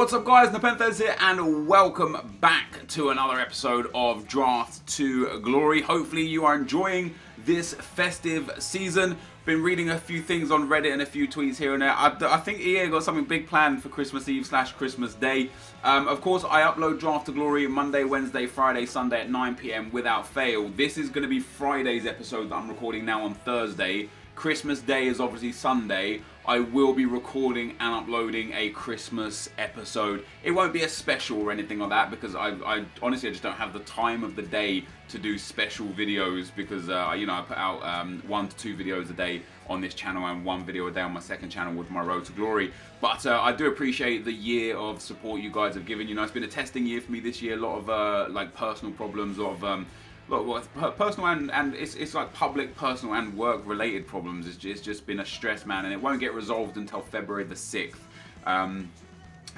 What's up guys, NepentheZ here and welcome back to another episode of Draft to Glory. Hopefully you are enjoying this festive season. Been reading a few things on Reddit and a few tweets here and there. I think EA got something big planned for Christmas Eve / Christmas Day. Of course I upload Draft to Glory Monday, Wednesday, Friday, Sunday at 9 PM without fail. This is going to be Friday's episode that I'm recording now on Thursday. Christmas Day is obviously Sunday. I will be recording and uploading a Christmas episode. It won't be a special or anything like that because I honestly just don't have the time of the day to do special videos because you know, I put out 1 to 2 videos a day on this channel and 1 video a day on my second channel with my Road to Glory. But I do appreciate the year of support you guys have given. You know, it's been a testing year for me this year. A lot of like personal problems, a lot of personal and it's like public, personal and work related problems. It's just been a stress, man, and it won't get resolved until February the 6th.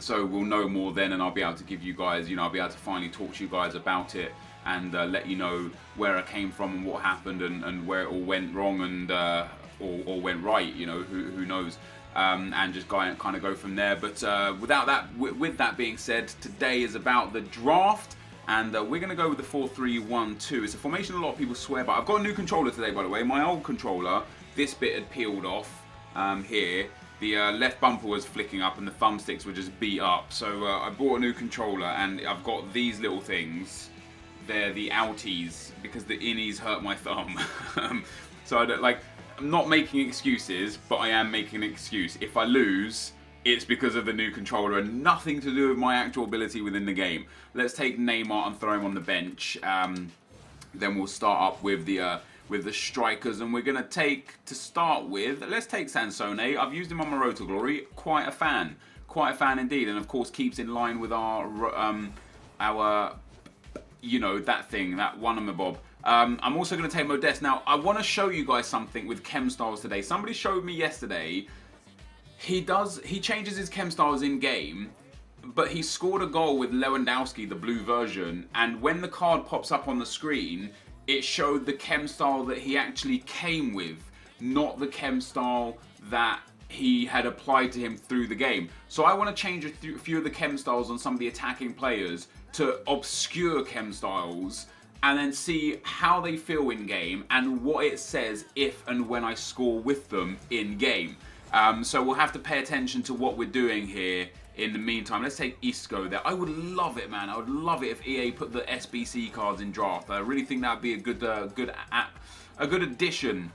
So we'll know more then, and I'll be able to give you guys, you know, I'll be able to finally talk to you guys about it and let you know where I came from and what happened and where it all went wrong and or went right. You know, who knows. And just kind of go from there. But with that being said, today is about the draft. And we're going to go with the 4-3-1-2. It's a formation a lot of people swear by. I've got a new controller today, by the way. My old controller, this bit had peeled off here. The left bumper was flicking up and the thumbsticks were just beat up. So I bought a new controller and I've got these little things. They're the outies because the innies hurt my thumb. So I don't, like, I'm not making excuses, but I am making an excuse. If I lose, it's because of the new controller and nothing to do with my actual ability within the game. Let's take Neymar and throw him on the bench. Then we'll start up with the strikers, and we're gonna take, to start with, let's take Sansone. I've used him on my Road to Glory. Quite a fan indeed, and of course keeps in line with our you know, that one-on-the-bob. I'm also gonna take Modest. Now I want to show you guys something with chem styles today. Somebody showed me yesterday. He changes his chem styles in game, but he scored a goal with Lewandowski, the blue version, and when the card pops up on the screen, it showed the chem style that he actually came with, not the chem style that he had applied to him through the game. So I want to change a few of the chem styles on some of the attacking players to obscure chem styles, and then see how they feel in game and what it says if and when I score with them in game. So we'll have to pay attention to what we're doing here in the meantime. Let's take Isco there. I would love it, man. I would love it if EA put the SBC cards in draft. I really think that would be a good addition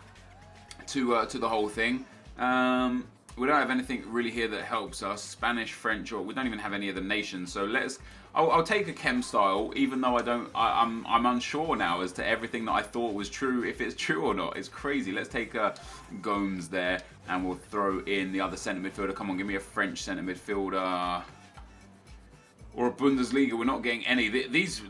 to the whole thing. We don't have anything really here that helps us. Spanish, French, or we don't even have any other nations. So I'll take a chem style, even though I'm unsure now as to everything that I thought was true, if it's true or not. It's crazy. Let's take Gomes there, and we'll throw in the other centre midfielder. Come on, give me a French centre midfielder or a Bundesliga. We're not getting any. These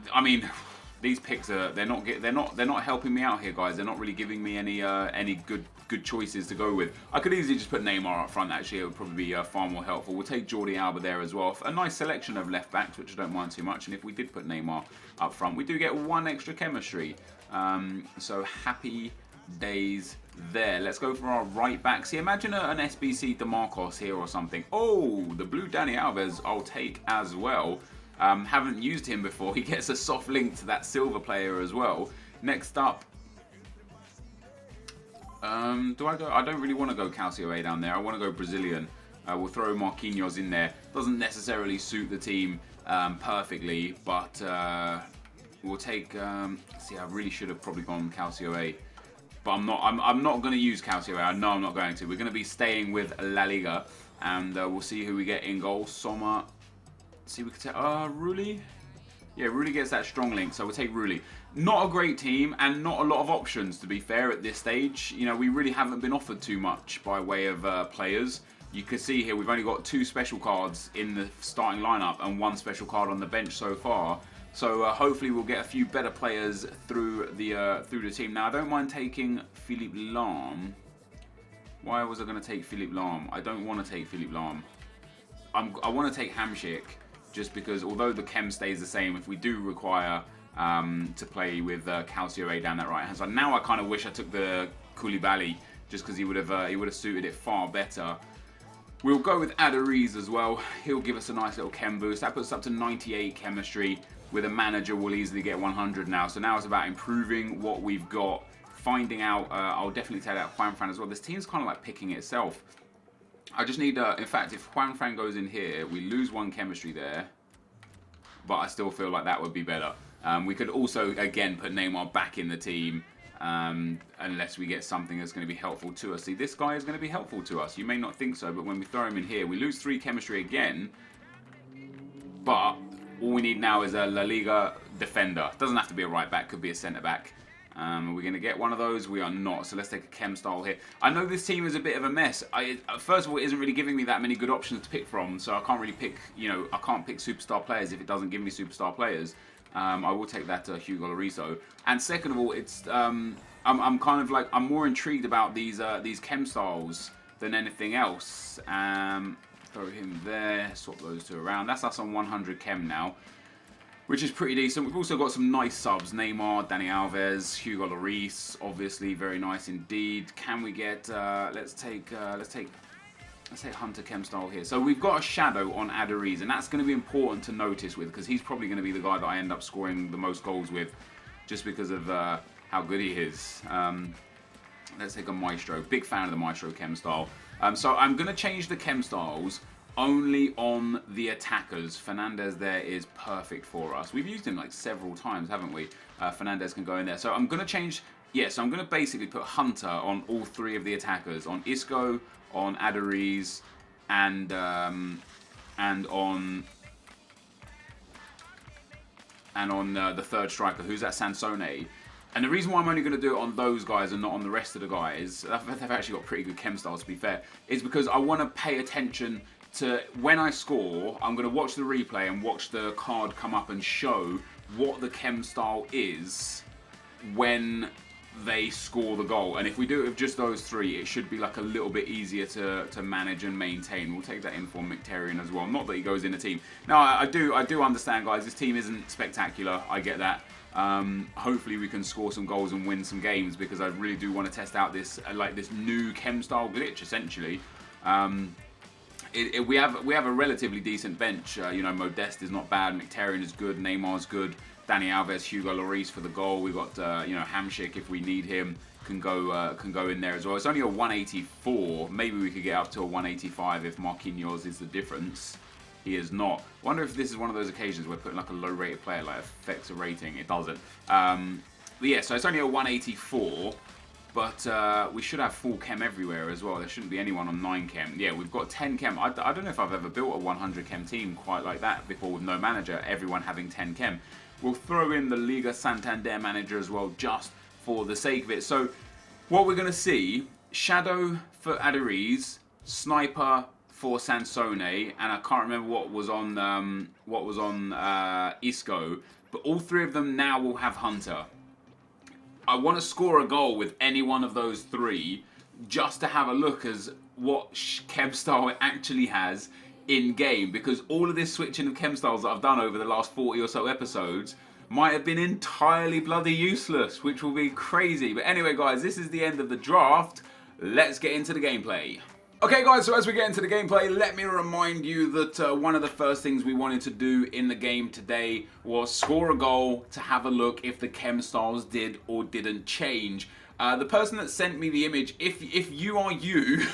picks are they're not helping me out here, guys. They're not really giving me any good choices to go with. I could easily just put Neymar up front. Actually, it would probably be far more helpful. We'll take Jordi Alba there as well. A nice selection of left backs, which I don't mind too much. And if we did put Neymar up front, we do get 1 extra chemistry. So happy days there. Let's go for our right back. See, imagine an SBC DeMarcos here or something. Oh, the blue Dani Alves I'll take as well. Haven't used him before. He gets a soft link to that silver player as well. Next up, do I go? I don't really want to go Calcio down there. I want to go Brazilian. We'll throw Marquinhos in there. Doesn't necessarily suit the team perfectly, but we'll take. See, I really should have probably gone Calcio, but I'm not going to use Calcio. I know I'm not going to. We're going to be staying with La Liga, and we'll see who we get in goal. Sommer. See, we could take Rulli. Yeah, Rulli gets that strong link, so we'll take Rulli. Not a great team and not a lot of options, to be fair, at this stage. You know, we really haven't been offered too much by way of players. You can see here we've only got 2 special cards in the starting lineup and 1 special card on the bench so far. So hopefully we'll get a few better players through the team. Now I don't mind taking Philippe Lahm. Why was I going to take Philippe Lahm? I don't want to take Philippe Lahm. I want to take Hamsik, just because although the chem stays the same, if we do require to play with Calcio down that right hand side. Now I kind of wish I took the Koulibaly, just because he would have suited it far better. We'll go with Enquiries as well. He'll give us a nice little chem boost. That puts us up to 98 chemistry. With a manager, we'll easily get 100 now. So now it's about improving what we've got. Finding out, I'll definitely take out Juanfran as well. This team's kind of like picking itself. I just need, in fact, if Juanfran goes in here, we lose 1 chemistry there. But I still feel like that would be better. We could also, again, put Neymar back in the team. Unless we get something that's going to be helpful to us. See, this guy is going to be helpful to us. You may not think so, but when we throw him in here, we lose 3 chemistry again. But all we need now is a La Liga defender. Doesn't have to be a right back, could be a centre back. Are we going to get one of those? We are not. So let's take a chem style here. I know this team is a bit of a mess. First of all, it isn't really giving me that many good options to pick from. So I can't really pick, you know, I can't pick superstar players if it doesn't give me superstar players. I will take that Hugo Lloris. And second of all, it's I'm kind of like, I'm more intrigued about these chem styles than anything else. Throw him there, swap those 2 around. That's us on 100 chem now, which is pretty decent. We've also got some nice subs: Neymar, Dani Alves, Hugo Lloris, obviously very nice indeed. Can we get? Let's take Hunter chem style here. So we've got a shadow on Enquiries, and that's going to be important to notice with, because he's probably going to be the guy that I end up scoring the most goals with, just because of how good he is. Let's take a Maestro. Big fan of the Maestro chem style. So I'm going to change the chem styles only on the attackers. Finalizing there is perfect for us. We've used him like several times, haven't we? Finalizing can go in there. So I'm going to change. Yeah, so I'm going to basically put Hunter on all 3 of the attackers. On Isco, on Enquiries, and on the 3rd striker, who's at Sansone. And the reason why I'm only going to do it on those guys and not on the rest of the guys, they've actually got pretty good chem styles to be fair, is because I want to pay attention to when I score. I'm going to watch the replay and watch the card come up and show what the chem style is when they score the goal. And if we do it with just those 3, it should be like a little bit easier to manage and maintain. We'll take that in for Mkhitaryan as well. Not that he goes in the team. Now, I do understand, guys, this team isn't spectacular. I get that. Hopefully we can score some goals and win some games, because I really do want to test out this this new chem style glitch essentially. We have a relatively decent bench. You know, Modeste is not bad, Mkhitaryan is good, Neymar's good, Dani Alves, Hugo Lloris for the goal. We've got you know, Hamsik, if we need him, can go in there as well. It's only a 184. Maybe we could get up to a 185 if Marquinhos is the difference. He is not. Wonder if this is one of those occasions where putting like a low-rated player like affects a rating. It doesn't. But yeah, so it's only a 184, but we should have full chem everywhere as well. There shouldn't be anyone on 9 chem. Yeah, we've got 10 chem. I don't know if I've ever built a 100 chem team quite like that before with no manager, everyone having 10 chem. We'll throw in the Liga Santander manager as well, just for the sake of it. So what we're going to see, Shadow for Enquiries, Sniper for Sansone, and I can't remember what was on Isco, but all 3 of them now will have Hunter. I want to score a goal with any one of those 3, just to have a look as what chem style it actually has in game, because all of this switching of chem styles that I've done over the last 40 or so episodes might have been entirely bloody useless, which will be crazy. But anyway, guys, this is the end of the draft. Let's get into the gameplay. Okay guys, so as we get into the gameplay, let me remind you that one of the first things we wanted to do in the game today was score a goal to have a look if the chem styles did or didn't change. The person that sent me the image, if you are you,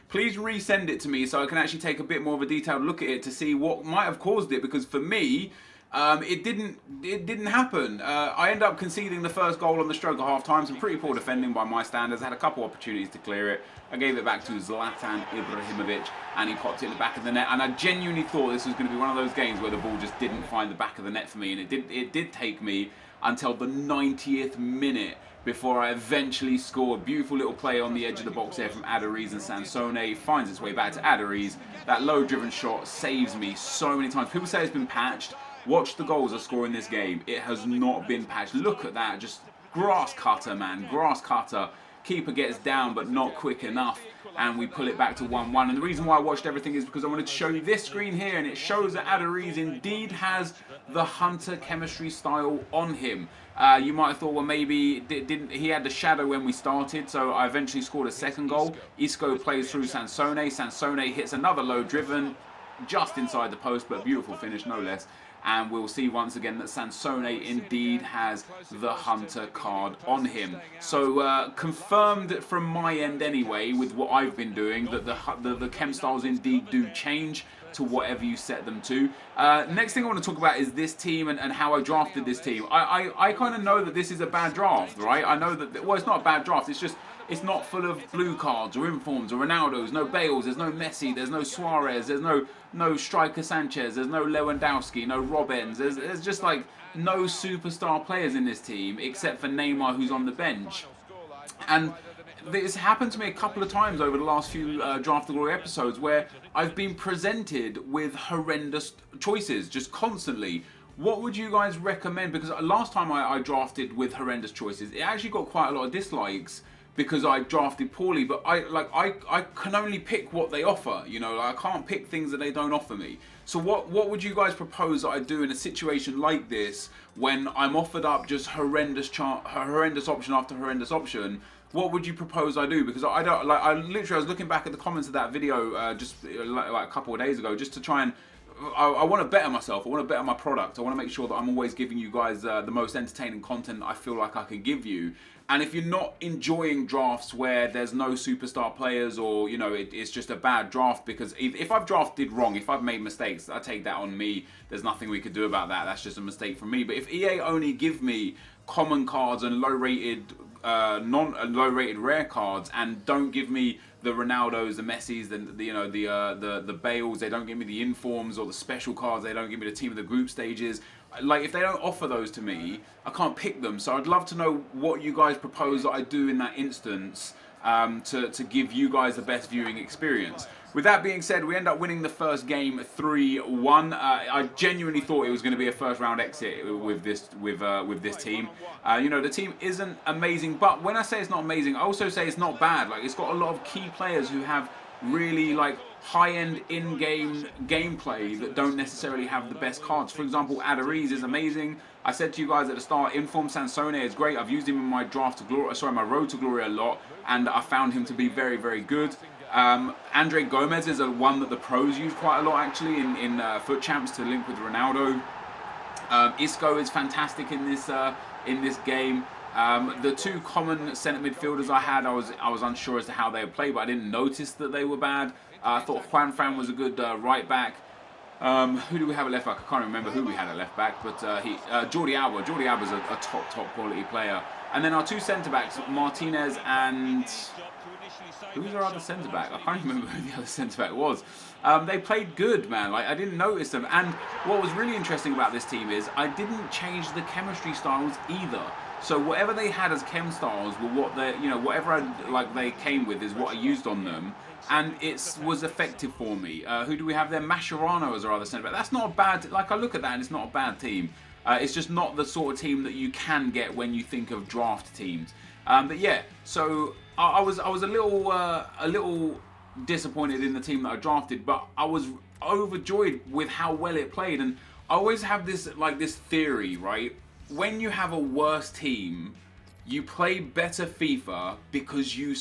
please resend it to me so I can actually take a bit more of a detailed look at it to see what might have caused it, because for me, it didn't happen. I ended up conceding the first goal on the stroke of half time. Some pretty poor defending by my standards. I had a couple opportunities to clear it. I gave it back to Zlatan Ibrahimovic, and he popped it in the back of the net. And I genuinely thought this was going to be one of those games where the ball just didn't find the back of the net for me. And it did take me until the 90th minute before I eventually scored. Beautiful little play on the edge of the box there from Enquiries, and Sansone finds its way back to Enquiries. That low-driven shot saves me so many times. People say it's been patched. Watch the goals I score in this game. It has not been patched. Look at that. Just grass cutter, man. Grass cutter. keeper gets down but not quick enough, and we pull it back to 1-1. And the reason why I watched everything is because I wanted to show you this screen here, and it shows that Enquiries indeed has the Hunter chemistry style on him. You might have thought, well, maybe he had the shadow when we started, so I eventually scored a second goal. Isco plays through Sansone. Sansone hits another low driven just inside the post, but beautiful finish no less. And we'll see once again that Sansone indeed has the Hunter card on him. So confirmed from my end anyway, with what I've been doing, that the chem styles indeed do change to whatever you set them to. Next thing I want to talk about is this team and how I drafted this team. I kind of know that this is a bad draft, right? I know that, well, it's not a bad draft, it's just, it's not full of blue cards or informs or Ronaldos, no Bales, there's no Messi, there's no Suarez, there's no striker Sanchez, there's no Lewandowski, no Robins, there's just like no superstar players in this team except for Neymar, who's on the bench. And this happened to me a couple of times over the last few Draft the Glory episodes where I've been presented with horrendous choices just constantly. What would you guys recommend? Because last time I drafted with horrendous choices, it actually got quite a lot of dislikes because I drafted poorly, but I can only pick what they offer, you know, I can't pick things that they don't offer me. So what would you guys propose that I do in a situation like this when I'm offered up just horrendous option after horrendous option? What would you propose I do? Because I don't, like, I was looking back at the comments of that video just like a couple of days ago, just to try and, I want to better myself, I want to better my product, I want to make sure that I'm always giving you guys the most entertaining content I feel like I can give you. And if you're not enjoying drafts where there's no superstar players, or, you know, it's just a bad draft, because if I've drafted wrong, if I've made mistakes, I take that on me, there's nothing we could do about that, that's just a mistake from me. But if EA only give me common cards and low-rated low-rated rare cards, and don't give me the Ronaldos, the Messis, the Bales, they don't give me the informs or the special cards, they don't give me the team of the group stages. Like, if they don't offer those to me, I can't pick them. So I'd love to know what you guys propose that I do in that instance to give you guys the best viewing experience. With that being said, we end up winning the first game 3-1. I genuinely thought it was going to be a first round exit with this team. You know, the team isn't amazing, but when I say it's not amazing, I also say it's not bad. Like, it's got a lot of key players who have really, like, high-end in-game gameplay that don't necessarily have the best cards. For example, Enquiries is amazing. I said to you guys at the start, Inform Sansone is great. I've used him in my my Road to Glory a lot, and I found him to be very, very good. Andre Gomez is a one that the pros use quite a lot, actually, in Foot Champs to link with Ronaldo. Isco is fantastic in this game. The two common centre midfielders I had, I was unsure as to how they would play, but I didn't notice that they were bad. I thought Juan Fran was a good right back. Who do we have at left back? I can't remember who we had at left back, but Jordi Alba. Jordi Alba's a top quality player. And then our two centre backs, Martinez and who's our other centre back? I can't remember who the other centre back was. They played good, man. Like, I didn't notice them. And what was really interesting about this team is I didn't change the chemistry styles either. So whatever they had as chem styles were what they, you know, whatever they came with is what I used on them, and it was effective for me. Who do we have there? Mascherano as our other centre back. That's not a bad. Like, I look at that and it's not a bad team. It's just not the sort of team that you can get when you think of draft teams. But yeah, so I was a little disappointed in the team that I drafted, but I was overjoyed with how well it played. And I always have this theory, right? When you have a worse team, you play better FIFA because you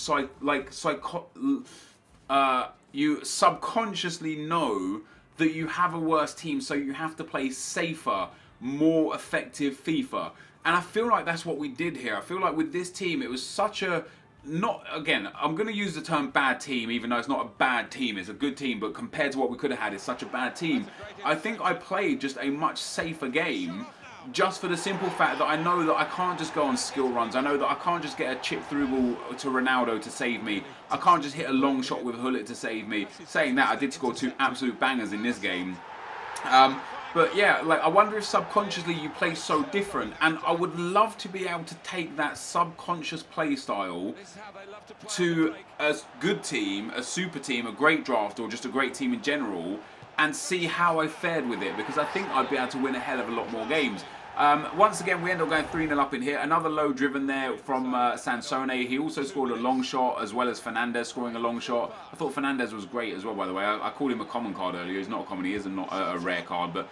you subconsciously know that you have a worse team, so you have to play safer, more effective FIFA. And I feel like that's what we did here. I feel like with this team, it was such a, again, I'm going to use the term bad team, even though it's not a bad team, it's a good team, but compared to what we could have had, it's such a bad team. I think I played just a much safer game, just for the simple fact that I know that I can't just go on skill runs. I know that I can't just get a chip through ball to Ronaldo to save me. I can't just hit a long shot with Hullet to save me. Saying that, I did score two absolute bangers in this game. But yeah, like, I wonder if subconsciously you play so different, and I would love to be able to take that subconscious play style to a good team, a super team, a great draft, or just a great team in general, and see how I fared with it, because I think I'd be able to win a hell of a lot more games. Once again, we end up going 3-0 up in here. Another low driven there from Sansone. He also scored a long shot, as well as Fernandez scoring a long shot. I thought Fernandez was great as well, by the way. I called him a common card earlier. He's not a common, he is not a rare card. But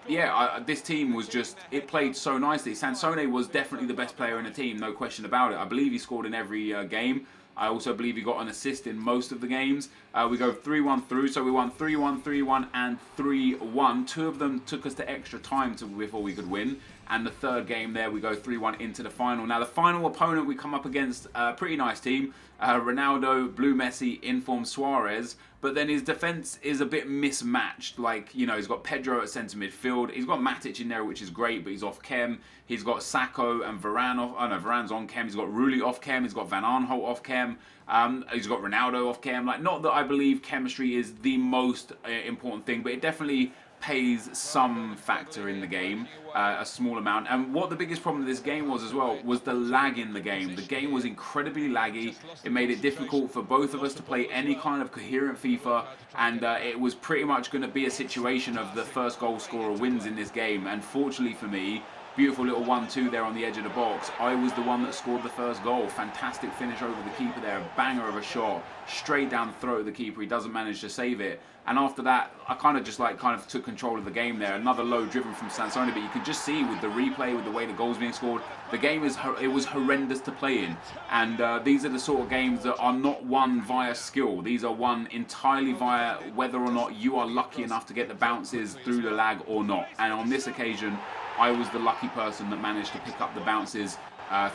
yeah, this team was just, it played so nicely. Sansone was definitely the best player in the team, no question about it. I believe he scored in every game. I also believe he got an assist in most of the games. We go 3-1 through, so we won 3-1, 3-1, and 3-1. Two of them took us to extra time before we could win. And the third game there, we go 3-1 into the final. Now, the final opponent we come up against, a pretty nice team. Ronaldo, Blue Messi, Inform Suarez. But then his defence is a bit mismatched. Like, you know, he's got Pedro at centre midfield. He's got Matic in there, which is great, but he's off chem. He's got Sacco and Varane off. Oh no, Varane's on chem. He's got Rulli off chem. He's got Van Aanholt off chem. He's got Ronaldo off chem. Like, not that I believe chemistry is the most important thing, but it definitely pays some factor in the game, a small amount. And what the biggest problem of this game was as well was the lag in the game. The game was incredibly laggy. It made it difficult for both of us to play any kind of coherent FIFA, and it was pretty much going to be a situation of the first goal scorer wins in this game. And fortunately for me, beautiful little 1-2 there on the edge of the box, I was the one that scored the first goal. Fantastic finish over the keeper there, a banger of a shot, straight down the throat of the keeper. He doesn't manage to save it. And after that, I kind of took control of the game there. Another low driven from Sansone, but you could just see with the replay, with the way the goals being scored, the game it was horrendous to play in. And these are the sort of games that are not won via skill. These are won entirely via whether or not you are lucky enough to get the bounces through the lag or not. And on this occasion, I was the lucky person that managed to pick up the bounces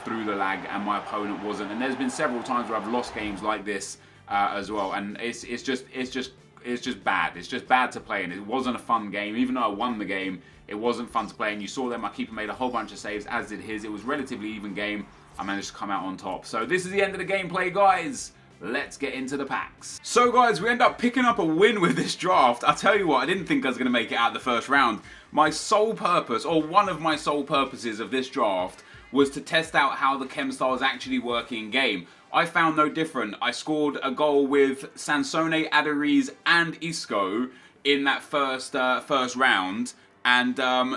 through the lag, and my opponent wasn't. And there's been several times where I've lost games like this as well, and it's just bad. It's just bad to play in. It wasn't a fun game. Even though I won the game, it wasn't fun to play. And you saw that my keeper made a whole bunch of saves, as did his. It was a relatively even game. I managed to come out on top. So this is the end of the gameplay, guys. Let's get into the packs. So guys, we end up picking up a win with this draft. I'll tell you what, I didn't think I was going to make it out the first round. My sole purpose, or one of my sole purposes of this draft, was to test out how the chem styles actually work in game. I found no different. I scored a goal with Sansone, Aduriz, and Isco in that first round, and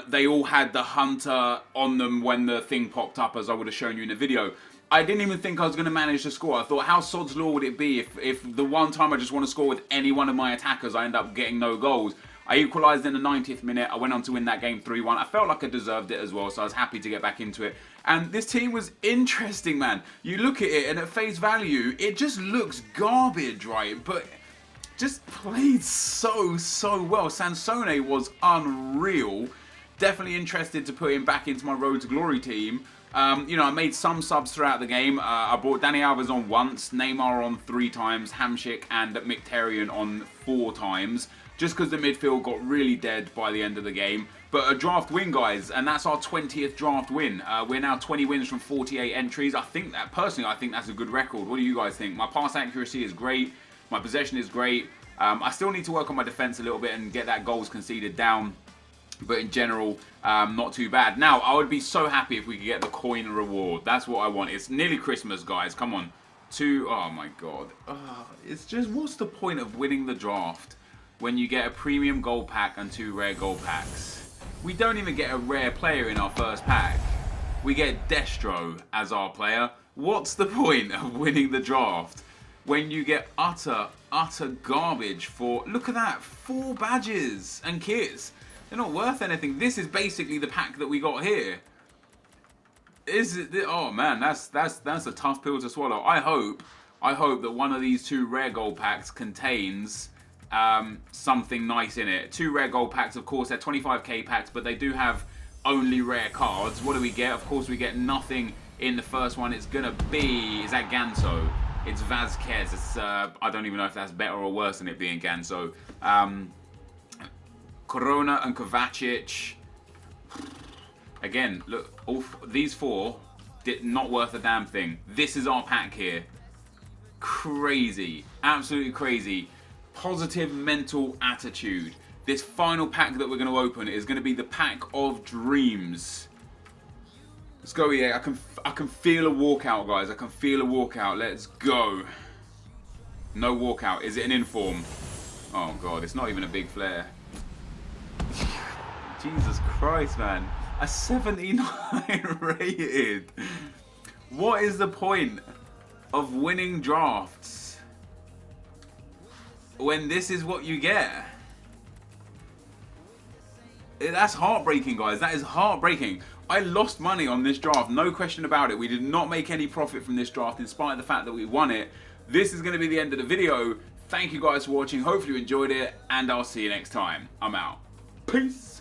they all had the hunter on them when the thing popped up, as I would have shown you in the video. I didn't even think I was going to manage to score. I thought, how sod's law would it be if the one time I just want to score with any one of my attackers, I end up getting no goals. I equalised in the 90th minute. I went on to win that game 3-1. I felt like I deserved it as well, so I was happy to get back into it. And this team was interesting, man. You look at it, and at face value, it just looks garbage, right? But just played so well. Sansone was unreal. Definitely interested to put him back into my Road to Glory team. You know, I made some subs throughout the game. I brought Dani Alves on once, Neymar on 3 times, Hamsik and Mkhitaryan on 4 times, just because the midfield got really dead by the end of the game. But a draft win, guys, and that's our 20th draft win. We're now 20 wins from 48 entries. Personally, I think that's a good record. What do you guys think? My pass accuracy is great. My possession is great. I still need to work on my defense a little bit and get that goals conceded down. But in general, not too bad. Now, I would be so happy if we could get the coin reward. That's what I want. It's nearly Christmas, guys. Come on. Oh my god. It's just, what's the point of winning the draft when you get a premium gold pack and 2 rare gold packs? We don't even get a rare player in our first pack. We get Destro as our player. What's the point of winning the draft when you get utter garbage for, look at that, 4 badges and kits? They're not worth anything. This is basically the pack that we got here. Oh man, that's a tough pill to swallow. I hope that one of these 2 rare gold packs contains something nice in it. 2 rare gold packs, of course, they're 25k packs, but they do have only rare cards. What do we get? Of course, we get nothing in the first one. It's gonna be, is that Ganso? It's Vazquez. It's I don't even know if that's better or worse than it being Ganso. Corona and Kovacic. Again, look, these 4 not worth a damn thing. This is our pack here. Crazy, absolutely crazy. Positive mental attitude. This final pack that we're going to open is going to be the pack of dreams. Let's go, yeah. I can feel a walkout, guys. I can feel a walkout. Let's go. No walkout. Is it an inform? Oh god, it's not even a big flare. Jesus Christ, man. A 79 rated. What is the point of winning drafts when this is what you get? That's heartbreaking, guys. That is heartbreaking. I lost money on this draft, no question about it. We did not make any profit from this draft in spite of the fact that we won it. This is going to be the end of the video. Thank you guys for watching. Hopefully you enjoyed it, and I'll see you next time. I'm out. Peace.